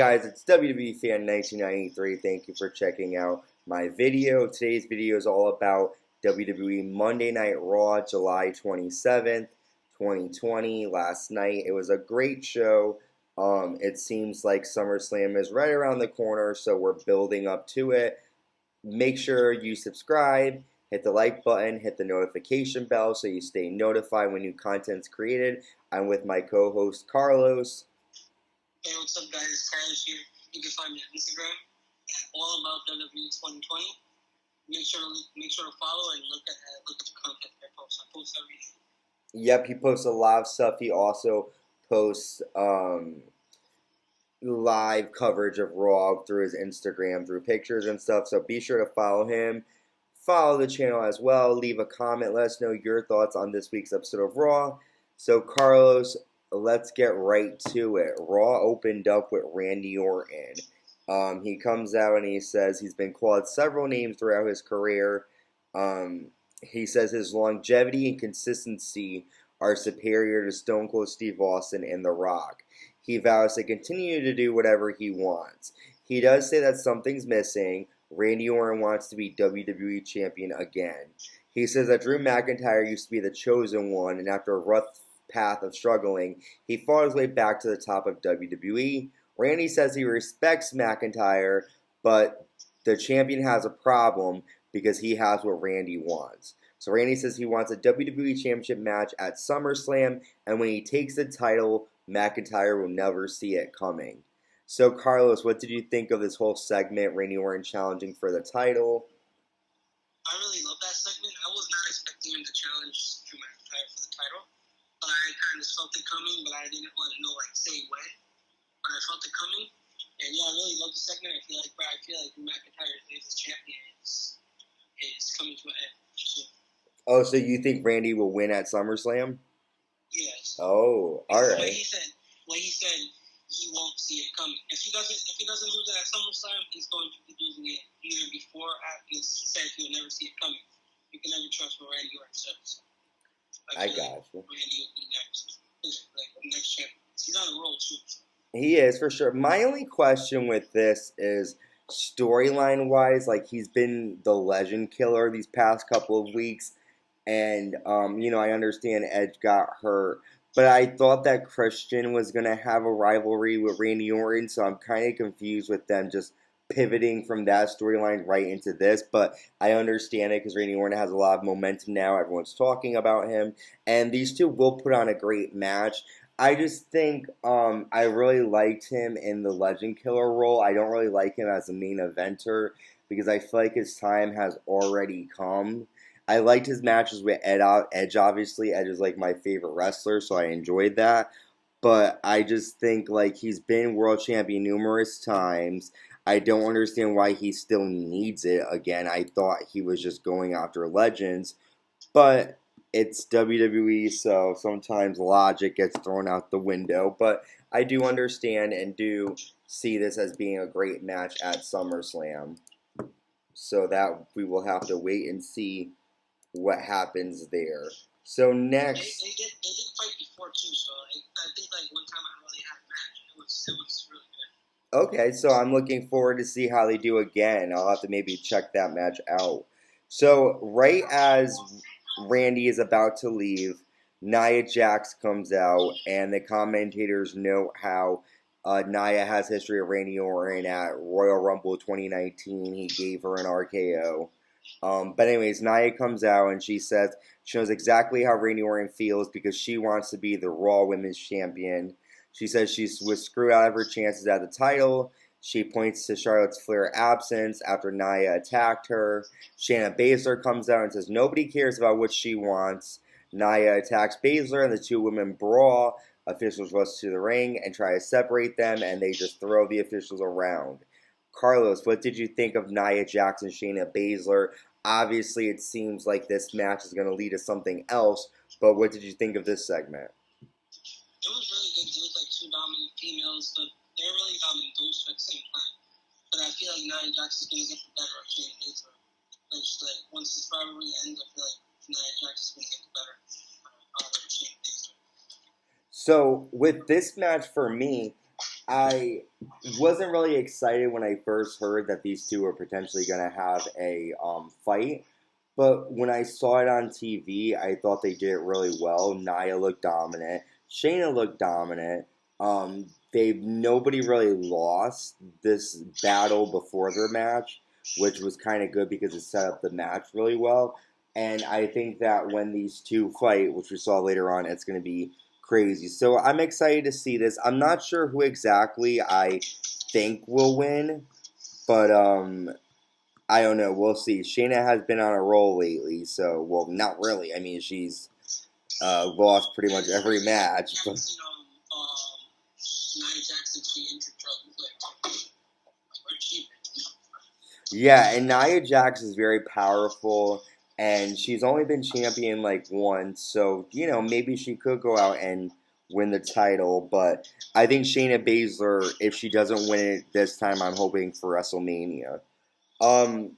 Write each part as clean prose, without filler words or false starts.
guys, it's WWE Fan 1993. Thank you for checking out my video. Today's video is all about WWE Monday Night Raw, July 27th, 2020. Last night, it was a great show. It seems like SummerSlam is right around the corner, so we're building up to it. Make sure you subscribe, hit the like button, hit the notification bell so you stay notified when new content's created. I'm with my co-host Carlos. Hey, what's up, guys? Carlos here. You can find me on Instagram at allaboutWWE 2020. Make sure to follow and look at the content I post. I post every day. Yep, he posts a lot of stuff. He also posts live coverage of Raw through his Instagram, through pictures and stuff. So be sure to follow him. Follow the channel as well. Leave a comment. Let us know your thoughts on this week's episode of Raw. So Carlos, let's get right to it. Raw opened up with Randy Orton. He comes out and he says he's been called several names throughout his career. He says his longevity and consistency are superior to Stone Cold Steve Austin and The Rock. He vows to continue to do whatever he wants. He does say that something's missing. Randy Orton wants to be WWE Champion again. He says that Drew McIntyre used to be the chosen one, and after a rough path of struggling, he fought his way back to the top of WWE. Randy says he respects McIntyre, but the champion has a problem because he has what Randy wants. So Randy says he wants a WWE Championship match at SummerSlam, and when he takes the title, McIntyre will never see it coming. So Carlos, what did you think of this whole segment, Randy Orton challenging for the title? I really love that segment. I was not expecting him to challenge Drew McIntyre for the title. But I kind of felt it coming, but I didn't want to know, say when. But I felt it coming. And, yeah, I really love the segment. I feel like McIntyre's days as champion is coming to an end soon. Oh, so you think Randy will win at SummerSlam? Yes. Oh, all right. He said he won't see it coming. If he doesn't lose it at SummerSlam, he's going to be losing it either before or after. He said he'll never see it coming. You can never trust what Randy Orton says. I got you. Randy will be next champion. He's on the roll too. He is, for sure. My only question with this is storyline-wise, he's been the legend killer these past couple of weeks, and, I understand Edge got hurt, but I thought that Christian was going to have a rivalry with Randy Orton, so I'm kind of confused with them just pivoting from that storyline right into this, but I understand it because Randy Orton has a lot of momentum now. Everyone's talking about him, and these two will put on a great match. I just think I really liked him in the Legend Killer role. I don't really like him as a main eventer because I feel like his time has already come. I liked his matches with Edge, obviously. Edge is my favorite wrestler, so I enjoyed that. But I just think he's been world champion numerous times. I don't understand why he still needs it again. I thought he was just going after legends. But it's WWE, so sometimes logic gets thrown out the window. But I do understand and do see this as being a great match at SummerSlam. So that we will have to wait and see what happens there. So next... They did fight before too, so I think one time I really had a match. It was really good. Okay, so I'm looking forward to see how they do again. I'll have to maybe check that match out. So right as Randy is about to leave, Nia Jax comes out, and the commentators note how Nia has history of Randy Orton at Royal Rumble 2019. He gave her an RKO. But anyways, Nia comes out and she says she knows exactly how Randy Orton feels because she wants to be the Raw Women's Champion. She says she was screwed out of her chances at the title. She points to Charlotte Flair's absence after Nia attacked her. Shayna Baszler comes out and says nobody cares about what she wants. Nia attacks Baszler and the two women brawl. Officials rush to the ring and try to separate them, and they just throw the officials around. Carlos, what did you think of Nia Jax and Shayna Baszler? Obviously, it seems like this match is going to lead to something else, but what did you think of this segment? It was really good. There was two dominant females, but they were really dominant those two at the same time. But I feel like Nia Jax is going to get the better of Shayna Baszler. Once this rivalry ends, I feel like Nia Jax is going to get the better out of Shayna Baszler. So with this match for me, I wasn't really excited when I first heard that these two were potentially going to have a fight. But when I saw it on TV, I thought they did it really well. Nia looked dominant. Shayna looked dominant. Nobody really lost this battle before their match, which was kind of good because it set up the match really well. And I think that when these two fight, which we saw later on, it's going to be crazy. So I'm excited to see this. I'm not sure who exactly I think will win, but I don't know. We'll see. Shayna has been on a roll lately, so well, not really. I mean, she's lost pretty much every match. But yeah, and Nia Jax is very powerful, and she's only been champion like once, so maybe she could go out and win the title. But I think Shayna Baszler, if she doesn't win it this time, I'm hoping for WrestleMania.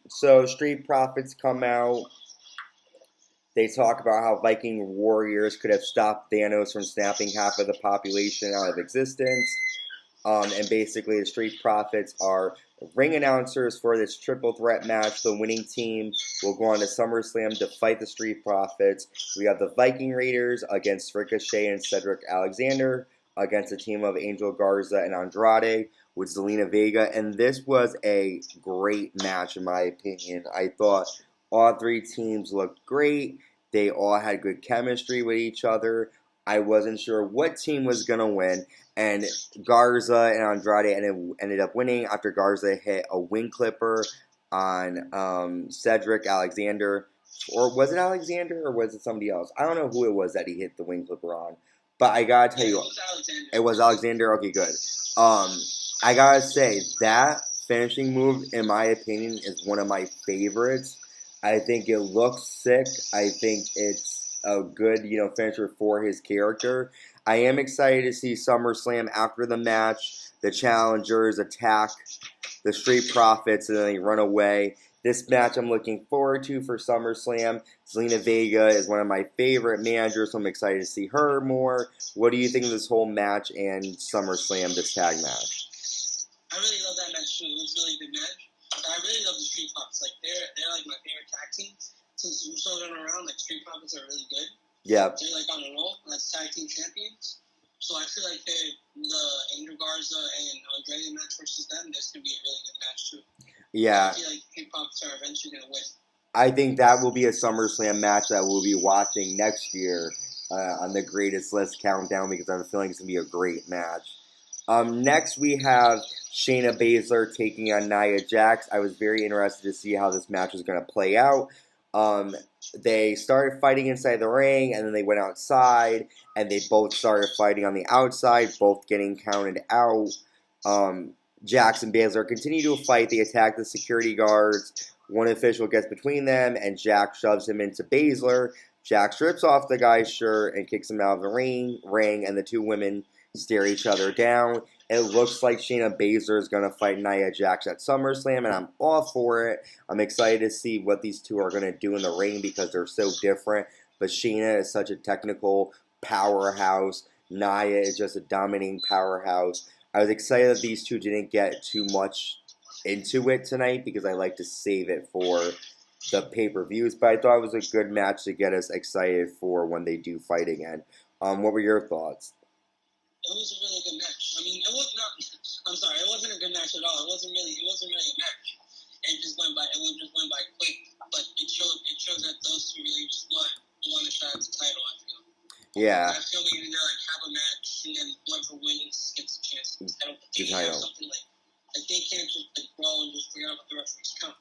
So Street Profits come out. They talk about how Viking warriors could have stopped Thanos from snapping half of the population out of existence. And basically, the Street Profits are ring announcers for this triple threat match. The winning team will go on to SummerSlam to fight the Street Profits. We have the Viking Raiders against Ricochet and Cedric Alexander against a team of Angel Garza and Andrade with Zelina Vega. And this was a great match, in my opinion. I thought all three teams looked great. They all had good chemistry with each other. I wasn't sure what team was going to win. And Garza and Andrade ended up winning after Garza hit a wing clipper on Cedric Alexander. Or was it Alexander or was it somebody else? I don't know who it was that he hit the wing clipper on. But I got to tell you, it was Alexander. Okay, good. I got to say, that finishing move, in my opinion, is one of my favorites. I think it looks sick. I think it's a good, finisher for his character. I am excited to see SummerSlam after the match. The challengers attack the Street Profits and then they run away. This match I'm looking forward to for SummerSlam. Zelina Vega is one of my favorite managers, so I'm excited to see her more. What do you think of this whole match and SummerSlam, this tag match? I really love that match too. It was a really good match. I really love the Street Profits. Like they're like my favorite tag team. Since Usos are around, like Street Profits are really good. Yeah. They're like on a roll as tag team champions. So I feel like the Angel Garza and Andrade match versus them, this could be a really good match too. Yeah. I feel like Street Profits are eventually gonna win. I think that will be a SummerSlam match that we'll be watching next year on the Greatest List Countdown because I have a feeling it's gonna be a great match. Next we have Shayna Baszler taking on Nia Jax. I was very interested to see how this match was going to play out. They started fighting inside the ring, and then they went outside, and they both started fighting on the outside, both getting counted out. Jax and Baszler continue to fight. They attack the security guards. One official gets between them, and Jax shoves him into Baszler. Jax strips off the guy's shirt and kicks him out of the ring, and the two women stare each other down. It looks like Shayna Baszler is going to fight Nia Jax at SummerSlam, and I'm all for it. I'm excited to see what these two are going to do in the ring because they're so different. But Shayna is such a technical powerhouse. Nia is just a dominating powerhouse. I was excited that these two didn't get too much into it tonight because I like to save it for the pay-per-views. But I thought it was a good match to get us excited for when they do fight again. What were your thoughts? It was a really good match. I mean, it was not. I'm sorry, it wasn't a good match at all. It wasn't really a match. It just went by. It just went by quick. But it showed that those two really just want to shot at the title. I feel. Yeah. I feel we need to have a match and then whoever wins gets a chance to the title. The title. Something like they can't just grow and just figure out what the referees count.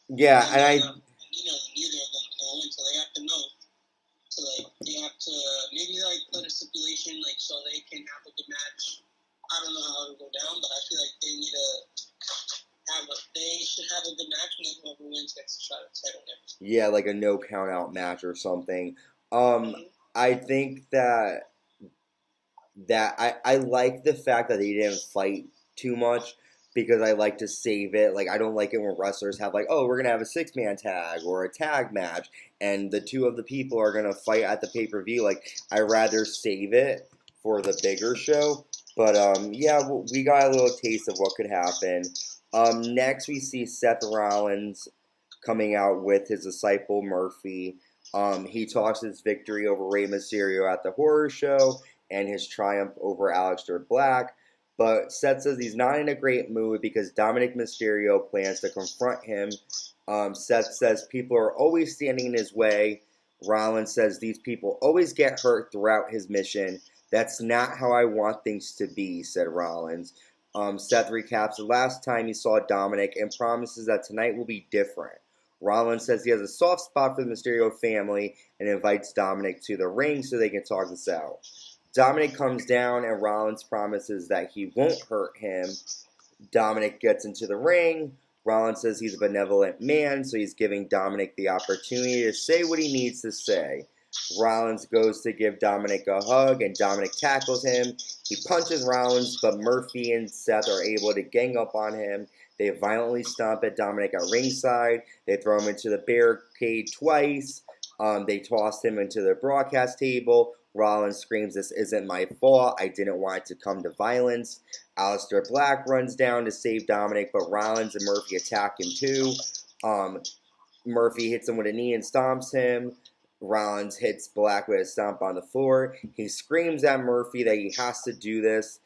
Yeah, and I. Neither of them will win, so they have to know. So they have to maybe put a stipulation so they can have a good match. I don't know how it'll go down, but I feel like they need to they should have a good match, and then whoever wins gets a shot at the title next. Yeah, like a no count out match or something. I think that I like the fact that they didn't fight too much. Because I like to save it. Like, I don't like it when wrestlers have, we're going to have a 6-man tag or a tag match, and the two of the people are going to fight at the pay-per-view. Like, I rather save it for the bigger show. But yeah, we got a little taste of what could happen. Next, we see Seth Rollins coming out with his disciple Murphy. He talks his victory over Rey Mysterio at the horror show and his triumph over Aleister Black. But Seth says he's not in a great mood because Dominick Mysterio plans to confront him. Seth says people are always standing in his way. Rollins says these people always get hurt throughout his mission. That's not how I want things to be, said Rollins. Seth recaps the last time he saw Dominic and promises that tonight will be different. Rollins says he has a soft spot for the Mysterio family and invites Dominic to the ring so they can talk this out. Dominic comes down and Rollins promises that he won't hurt him. Dominic gets into the ring. Rollins says he's a benevolent man, so he's giving Dominic the opportunity to say what he needs to say. Rollins goes to give Dominic a hug, and Dominic tackles him. He punches Rollins, but Murphy and Seth are able to gang up on him. They violently stomp at Dominic at ringside. They throw him into the barricade twice. They toss him into the broadcast table. Rollins screams, "This isn't my fault. I didn't want it to come to violence." Aleister Black runs down to save Dominic, but Rollins and Murphy attack him too. Murphy hits him with a knee and stomps him. Rollins hits Black with a stomp on the floor. He screams at Murphy that he has to do this.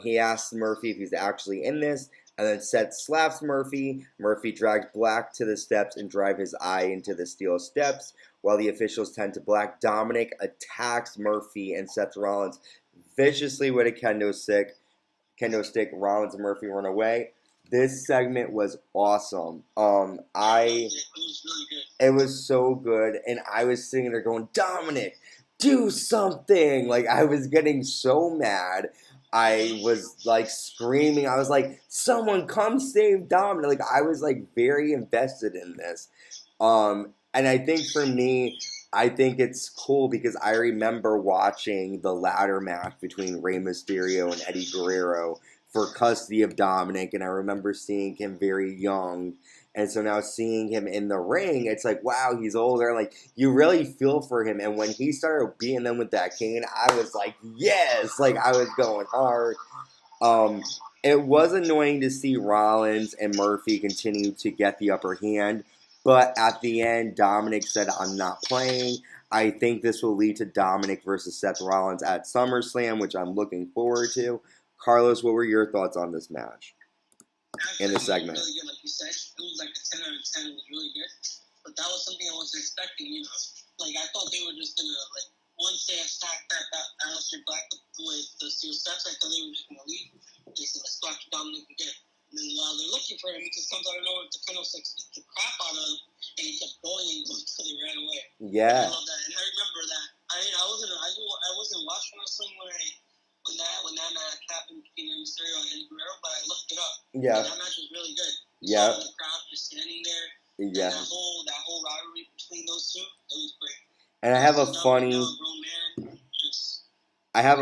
He asks Murphy if he's actually in this, and then Seth slaps Murphy. Murphy drags Black to the steps and drives his eye into the steel steps. While the officials tend to Black, Dominic attacks Murphy and Seth Rollins viciously with a kendo stick. Rollins and Murphy run away. This segment was awesome. It was so good, and I was sitting there going, Dominic, do something! Like, I was getting so mad. I was, like, screaming. I was like, someone come save Dominic. Like, I was, like, very invested in this. And I think for me, I think it's cool because I remember watching the ladder match between Rey Mysterio and Eddie Guerrero for custody of Dominic, and I remember seeing him very young. And so now seeing him in the ring, it's like, wow, he's older. Like, you really feel for him. And when he started beating them with that cane, I was like, yes! Like, I was going hard. It was annoying to see Rollins and Murphy continue to get the upper hand. But at the end, Dominic said, I'm not playing. I think this will lead to Dominic versus Seth Rollins at SummerSlam, which I'm looking forward to. Carlos, what were your thoughts on this match? In the segment. Really good, like you said. It was like a 10 out of 10. It was really good. But that was something I wasn't expecting, you know. Like, I thought they were just going to, like, once they attacked that Aleister Black with the steel steps, I thought they were just going to leave. They said, let's go after Dominic again. And then while they're looking for him, he just comes out of nowhere to kind of like beat the crap out of him, and he kept going until they ran away. Yeah. And I love that, and I remember that. I wasn't watching wrestling when that match happened between Mysterio and Eddie Guerrero, but I looked it up. Yeah. And that match was really good. Yeah. So the crowd just standing there. Yeah. And that whole rivalry between those two, it was great. And I have a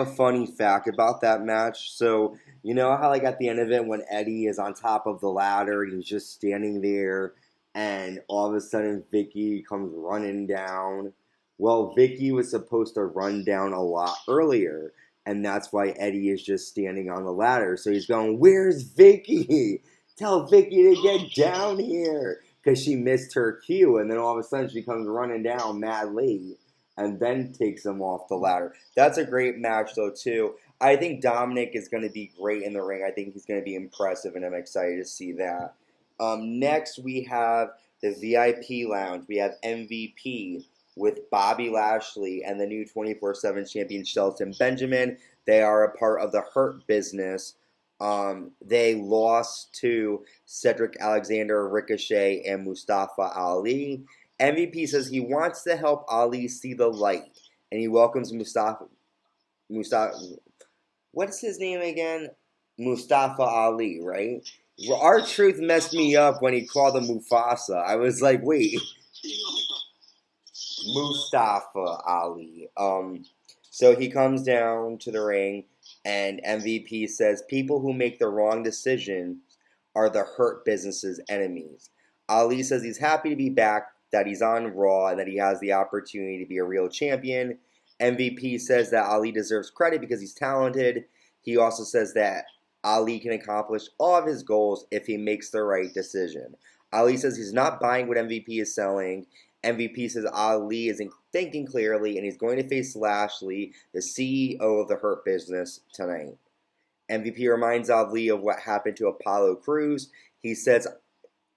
funny fact about that match. So, you know how, like, at the end of it, when Eddie is on top of the ladder, he's just standing there, and all of a sudden, Vicky comes running down. Well, Vicky was supposed to run down a lot earlier, and that's why Eddie is just standing on the ladder. So he's going, where's Vicky? Tell Vicky to get down here. Because she missed her cue, and then all of a sudden, she comes running down mad late. And then takes him off the ladder. That's a great match, though, too. I think Dominic is going to be great in the ring. I think he's going to be impressive, and I'm excited to see that. Next, we have the VIP Lounge. We have MVP with Bobby Lashley and the new 24/7 champion Shelton Benjamin. They are a part of the Hurt Business. They lost to Cedric Alexander, Ricochet, and Mustafa Ali. MVP says he wants to help Ali see the light, and he welcomes Mustafa. What's his name again? Mustafa Ali, right? R-Truth messed me up when he called him Mufasa. I was like, wait. Mustafa Ali. So he comes down to the ring, and MVP says people who make the wrong decisions are the Hurt Business's enemies. Ali says he's happy to be back, that he's on Raw, and that he has the opportunity to be a real champion. MVP says that Ali deserves credit because he's talented. He also says that Ali can accomplish all of his goals if he makes the right decision. Ali says he's not buying what MVP is selling. MVP says Ali isn't thinking clearly, and he's going to face Lashley, the CEO of the Hurt Business, tonight. MVP reminds Ali of what happened to Apollo Crews. He says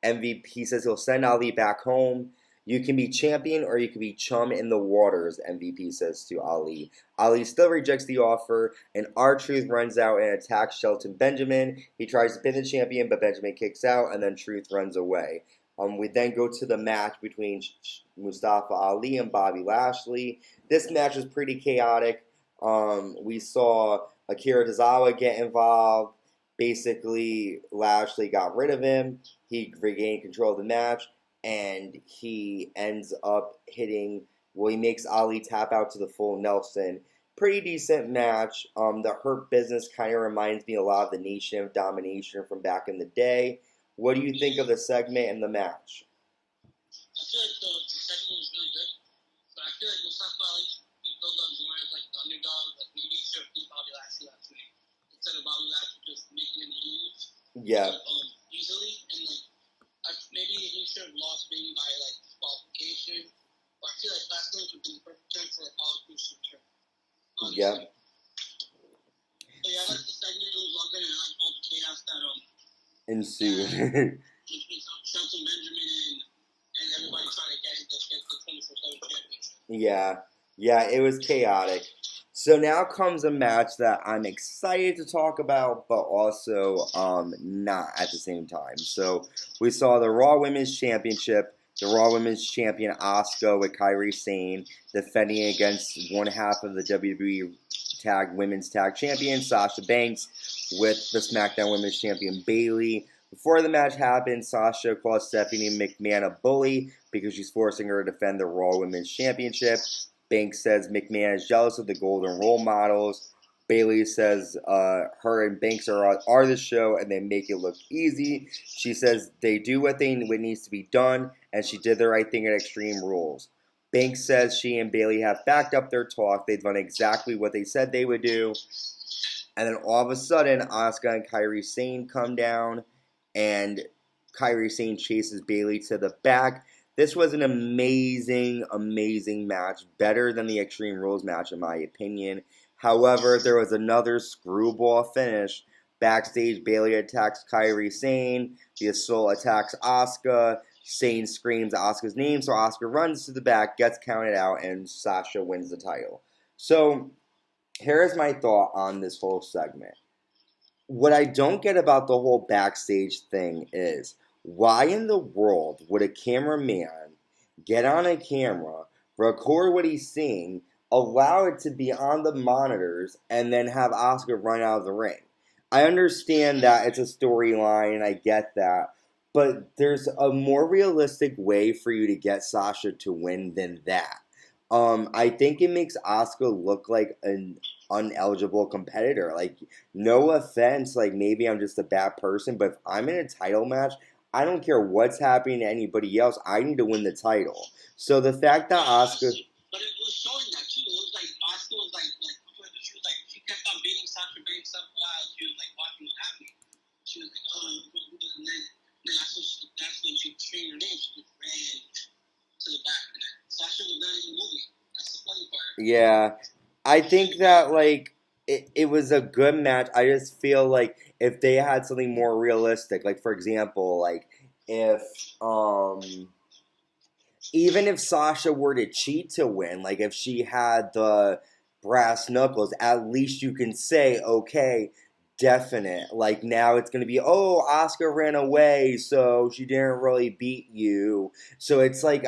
he'll send Ali back home. You can be champion or you can be chum in the waters, MVP says to Ali. Ali still rejects the offer, and R-Truth runs out and attacks Shelton Benjamin. He tries to pin the champion, but Benjamin kicks out, and then Truth runs away. We then go to the match between Mustafa Ali and Bobby Lashley. This match was pretty chaotic. We saw Akira Tozawa get involved. Basically, Lashley got rid of him. He regained control of the match, and he ends up he makes Ali tap out to the full Nelson. Pretty decent match. The Hurt Business kind of reminds me a lot of the Nation of Domination from back in the day. What do you think of the segment and the match? I feel like the segment was really good, but I feel like Mustafa Ali built up more as like the underdog. Like maybe he should have beat Bobby Lashley last night instead of Bobby Lashley just making him lose. Yeah. Easily, and like maybe he should have lost maybe by like disqualification. But I feel like last night would have been the perfect time for Apollo Crews to return. Yeah. But yeah, I like the segment. It was all good, and I like all the chaos that ensued. Shelton Benjamin and everybody trying to get the 24/7 championship. Yeah, it was chaotic. So now comes a match that I'm excited to talk about, but also not at the same time. So we saw the Raw Women's Championship, the Raw Women's Champion Asuka with Kairi Sane defending against one half of the WWE Women's Tag Champion, Sasha Banks, with the SmackDown Women's Champion Bayley. Before the match happened, Sasha called Stephanie McMahon a bully because she's forcing her to defend the Raw Women's Championship. Banks says McMahon is jealous of the golden role models. Bayley says her and Banks are the show and they make it look easy. She says they do what needs to be done, and she did the right thing at Extreme Rules. Banks says she and Bayley have backed up their talk. They've done exactly what they said they would do. And then all of a sudden, Asuka and Kairi Sane come down, and Kairi Sane chases Bayley to the back. This was an amazing, amazing match. Better than the Extreme Rules match, in my opinion. However, there was another screwball finish. Backstage, Bayley attacks Kairi Sane. The Assault attacks Asuka. Sane screams Asuka's name, so Asuka runs to the back, gets counted out, and Sasha wins the title. So, here's my thought on this whole segment. What I don't get about the whole backstage thing is, why in the world would a cameraman get on a camera, record what he's seeing, allow it to be on the monitors, and then have Asuka run out of the ring? I understand that it's a storyline, and I get that, but there's a more realistic way for you to get Sasha to win than that. I think it makes Asuka look like an uneligible competitor. Like, no offense, like maybe I'm just a bad person, but if I'm in a title match, I don't care what's happening to anybody else. I need to win the title. So the fact that Asuka... But it was showing that too. It was like Asuka was like she kept on beating Sasha Banks up while she was like watching what happening. She was like, and then that's when she changed her name. She just ran to the back. And Sasha was not even moving. That's the funny part. Yeah. I think that, like, it was a good match. I just feel like if they had something more realistic, like, for example, like, if, even if Sasha were to cheat to win, like, if she had the brass knuckles, at least you can say, okay, definite. Like, now it's going to be, oh, Asuka ran away, so she didn't really beat you. So it's like,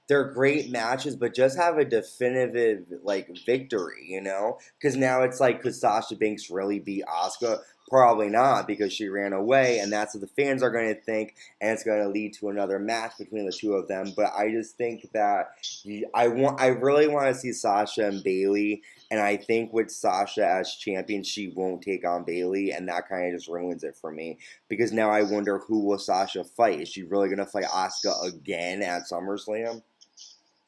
they're great matches, but just have a definitive, like, victory, you know? Because now it's like, could Sasha Banks really beat Asuka? Probably not, because she ran away, and that's what the fans are going to think, and it's going to lead to another match between the two of them. But I just think that I really want to see Sasha and Bayley, and I think with Sasha as champion, she won't take on Bayley, and that kind of just ruins it for me. Because now I wonder, who will Sasha fight? Is she really going to fight Asuka again at SummerSlam?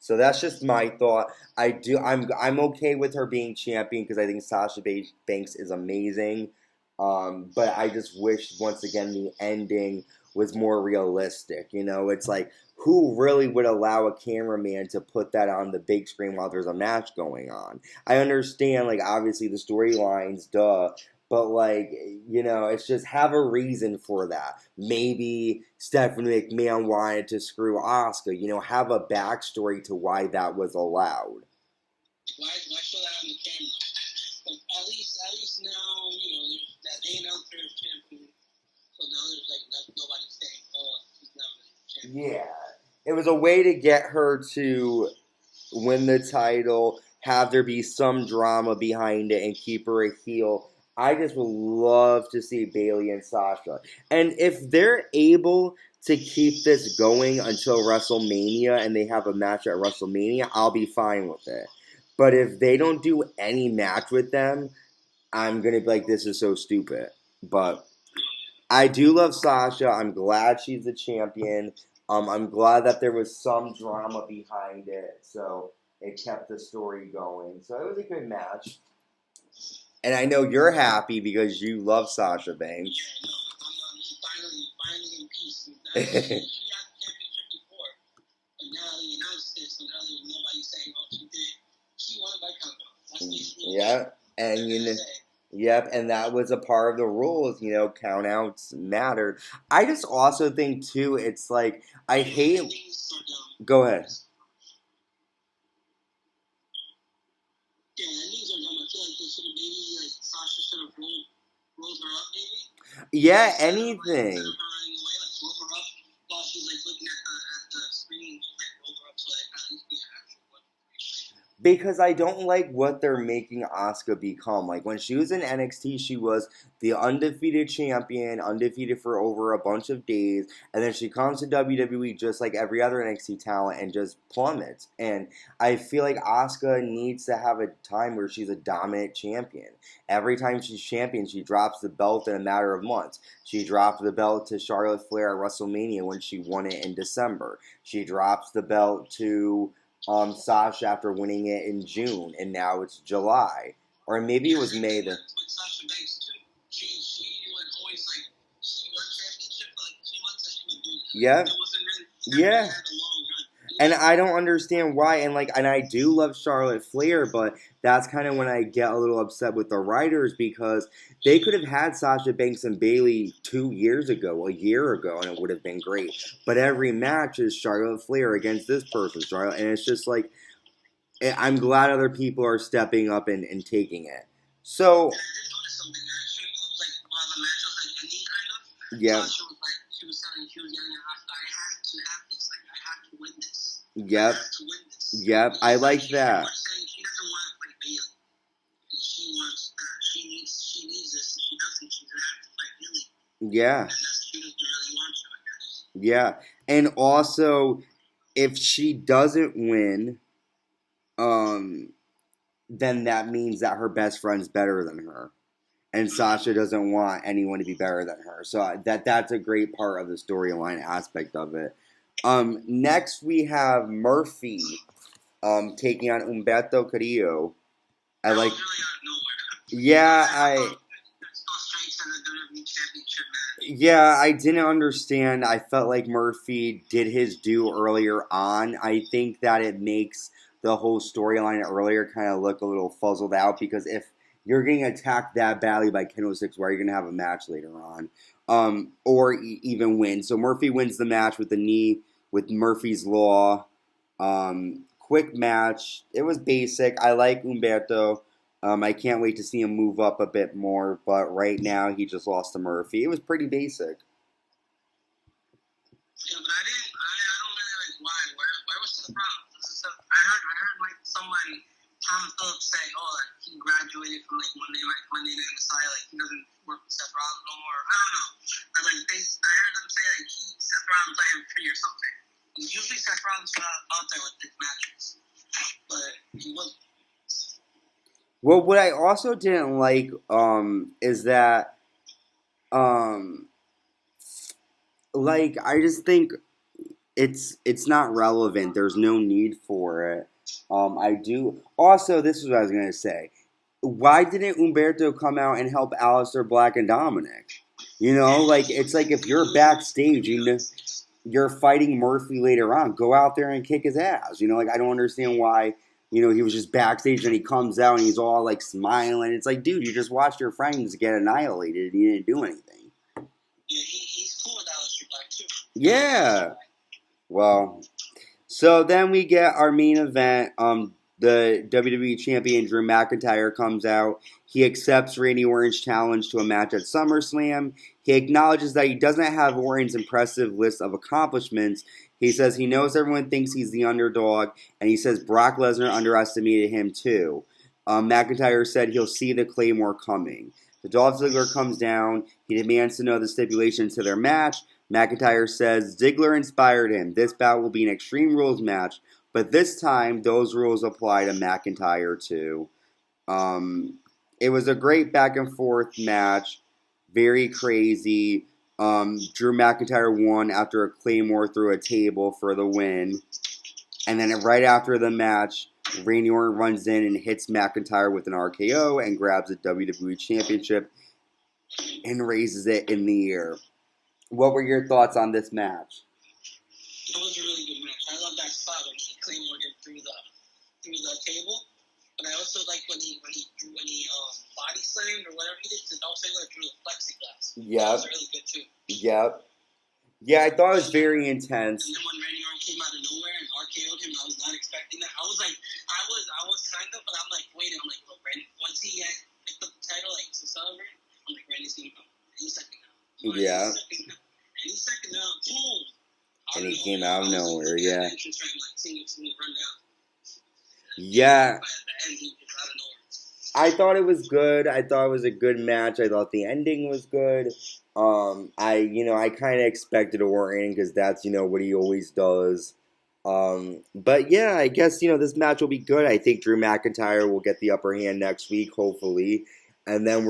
So that's just my thought. I'm okay with her being champion because I think Sasha Banks is amazing. But I just wish once again the ending was more realistic. You know, it's like who really would allow a cameraman to put that on the big screen while there's a match going on? I understand, like obviously the storylines, duh. But like, you know, it's just have a reason for that. Maybe Stephanie McMahon wanted to screw Asuka. You know, have a backstory to why that was allowed. Why show that on the camera? But at least now, you know, that they announced her as champion. So now there's like nobody saying, "Oh, she's now the champion." Yeah, it was a way to get her to win the title, have there be some drama behind it, and keep her a heel. I just would love to see Bayley and Sasha. And if they're able to keep this going until WrestleMania and they have a match at WrestleMania, I'll be fine with it. But if they don't do any match with them, I'm going to be like, this is so stupid. But I do love Sasha. I'm glad she's the champion. I'm glad that there was some drama behind it. So it kept the story going. So it was a good match. And I know you're happy because you love Sasha Banks. Yeah, no, I'm finally in peace. She had the championship before, but now they announced it, so now there's nobody saying, "Oh, she did." She won by countdown. That's basically Yep, and you know, yep, and that was a part of the rules. You know, countouts mattered. I just also think too, it's like I hate. Go ahead. Yeah, endings are dumb. I feel like they should have maybe like Sasha should have rolled her up maybe. Yeah, anything. Instead of her running away, like roll her up while she's like looking at the screen, just like roll her up so that at least be an actual one. Because I don't like what they're making Asuka become. Like when she was in NXT, she was the undefeated champion, undefeated for over a bunch of days, and then she comes to WWE just like every other NXT talent and just plummets. And I feel like Asuka needs to have a time where she's a dominant champion. Every time she's champion, she drops the belt in a matter of months. She dropped the belt to Charlotte Flair at WrestleMania when she won it in December. She drops the belt to Sasha after winning it in June, and now it's July, or maybe it was May. With Sasha Banks too, she would always like she won championship for like 2 months that she would do. Yeah, it wasn't really, yeah. Had a long run. And I don't understand why. And I do love Charlotte Flair, but that's kind of when I get a little upset with the writers because they could have had Sasha Banks and Bayley 2 years ago, a year ago, and it would have been great. But every match is Charlotte Flair against this person, Charlotte, and it's just like I'm glad other people are stepping up and taking it. So. And I did notice something. She moved like while the match was like ending, kind of. Yeah. Sasha was like she was yelling at Asuka, "I have to have this. Like I have to win this." Yep. Yep, I like that. She doesn't want to fight Bayley. She wants. She needs this. If she doesn't, she's gonna have to fight Bayley. Yeah. And she doesn't really want to, I guess. Yeah, and also, if she doesn't win, then that means that her best friend's better than her, and Sasha doesn't want anyone to be better than her. So that's a great part of the storyline aspect of it. Next we have Murphy, taking on Humberto Carrillo. I like. Really out of nowhere. Yeah, Yeah, I didn't understand. I felt like Murphy did his due earlier on. I think that it makes the whole storyline earlier kind of look a little fuzzled out because if you're getting attacked that badly by Ken 06, where are you going to have a match later on? Or even win. So Murphy wins the match with the knee with Murphy's Law. Quick match. It was basic. I like Humberto. I can't wait to see him move up a bit more, but right now he just lost to Murphy. It was pretty basic. Yeah, but I don't really like why. Where was the problem? I heard like somebody, Tom Phillips say, oh, like he graduated from like Monday Night Messiah, like he doesn't work with Seth Rollins no more. I don't know. I heard them say like Seth Rollins let him free or something. Usually Seth Rollins out there with his matches, but he wasn't. Well, what I also didn't like is that like I just think it's not relevant. There's no need for it. I do. Also, this is what I was gonna say. Why didn't Humberto come out and help Aleister Black and Dominic? You know, like it's like if you're backstage, you know, you're fighting Murphy later on. Go out there and kick his ass. You know, like I don't understand why. You know, he was just backstage and he comes out and he's all like smiling. It's like, dude, you just watched your friends get annihilated and you didn't do anything. Yeah, he's cool with Aleister Black too. Yeah. Well, so then we get our main event. The WWE Champion Drew McIntyre comes out. He accepts Randy Orton's challenge to a match at SummerSlam. He acknowledges that he doesn't have Orton's impressive list of accomplishments. He says he knows everyone thinks he's the underdog, and he says Brock Lesnar underestimated him too. McIntyre said he'll see the Claymore coming. The Dolph Ziggler comes down. He demands to know the stipulations to their match. McIntyre says Ziggler inspired him. This bout will be an Extreme Rules match, but this time those rules apply to McIntyre too. It was a great back and forth match, very crazy. Drew McIntyre won after a Claymore through a table for the win, and then right after the match, Randy Orton runs in and hits McIntyre with an RKO and grabs the WWE Championship and raises it in the air. What were your thoughts on this match? It was a really good match. I love that spot when he Claymore him through the table. But I also like when he body slammed or whatever he did to Dolph Ziggler through the plexiglass. Yep. That was really good too. Yep. Yeah, I thought it was very intense. And then when Randy Orton came out of nowhere and RKO'd him, I was not expecting that. I was like, I was kind of, but I'm like, waiting. I'm like, look, Randy, once he had picked up the title, like to celebrate, I'm like, Randy's gonna come any second now. Yeah. Any second now, boom. And he came out of nowhere, yeah. Yeah. I thought it was good. I thought it was a good match. I thought the ending was good. I kind of expected Orton because that's, what he always does. But yeah, I guess, this match will be good. I think Drew McIntyre will get the upper hand next week, hopefully. And then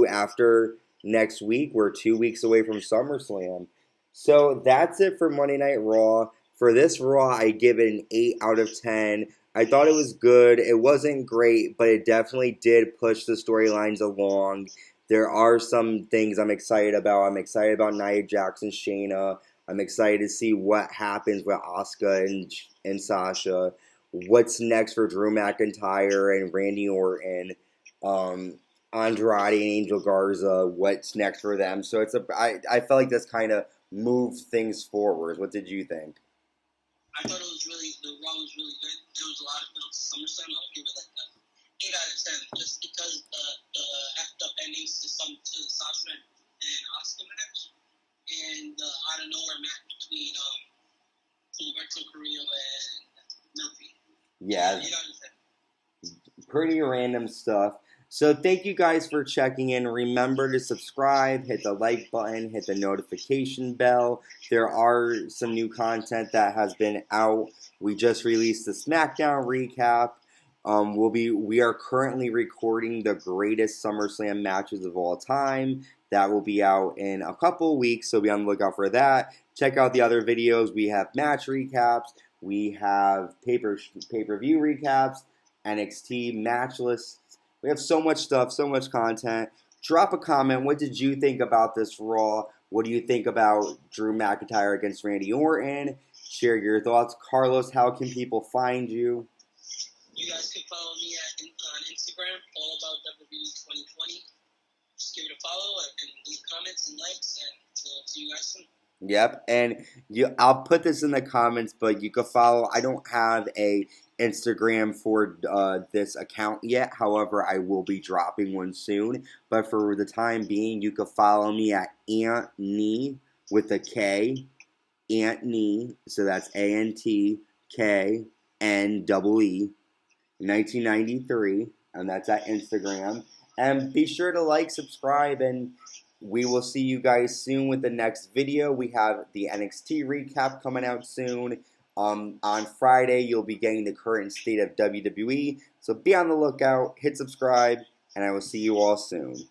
after next week, we're 2 weeks away from SummerSlam. So that's it for Monday Night Raw. For this Raw, I give it an 8 out of 10. I thought it was good. It wasn't great, but it definitely did push the storylines along. There are some things I'm excited about. I'm excited about Nia Jax and Shayna. I'm excited to see what happens with Asuka and Sasha. What's next for Drew McIntyre and Randy Orton. Andrade and Angel Garza. What's next for them? So I felt like this kind of moved things forward. What did you think? I thought the Raw was really good. There was a lot of build to SummerSlam. I'll give it like an 8 out of 10, just because the effed up endings to the Sasha and Asuka match, and the out of nowhere match between Humberto Carrillo and Murphy. Yeah, 8 out of 10. Pretty random stuff. So thank you guys for checking in. Remember to subscribe, hit the like button, hit the notification bell. There are some new content that has been out. We just released the SmackDown recap. We are currently recording the greatest SummerSlam matches of all time. That will be out in a couple weeks, so be on the lookout for that. Check out the other videos. We have match recaps. We have pay-per-view recaps, NXT match lists. We have so much stuff, so much content. Drop a comment. What did you think about this Raw? What do you think about Drew McIntyre against Randy Orton? Share your thoughts. Carlos, how can people find you? You guys can follow me on Instagram, all about WWE 2020. Just give it a follow and leave comments and likes, and we'll see you guys soon. Yep, and I'll put this in the comments, but you can follow. I don't have a Instagram for this account yet. However, I will be dropping one soon. But for the time being, you can follow me at Antney with a K, Antney. So that's ANTKNEE, 1993, and that's at Instagram. And be sure to like, subscribe, and we will see you guys soon with the next video. We have the NXT recap coming out soon. On Friday, you'll be getting the current state of WWE. So be on the lookout, hit subscribe, and I will see you all soon.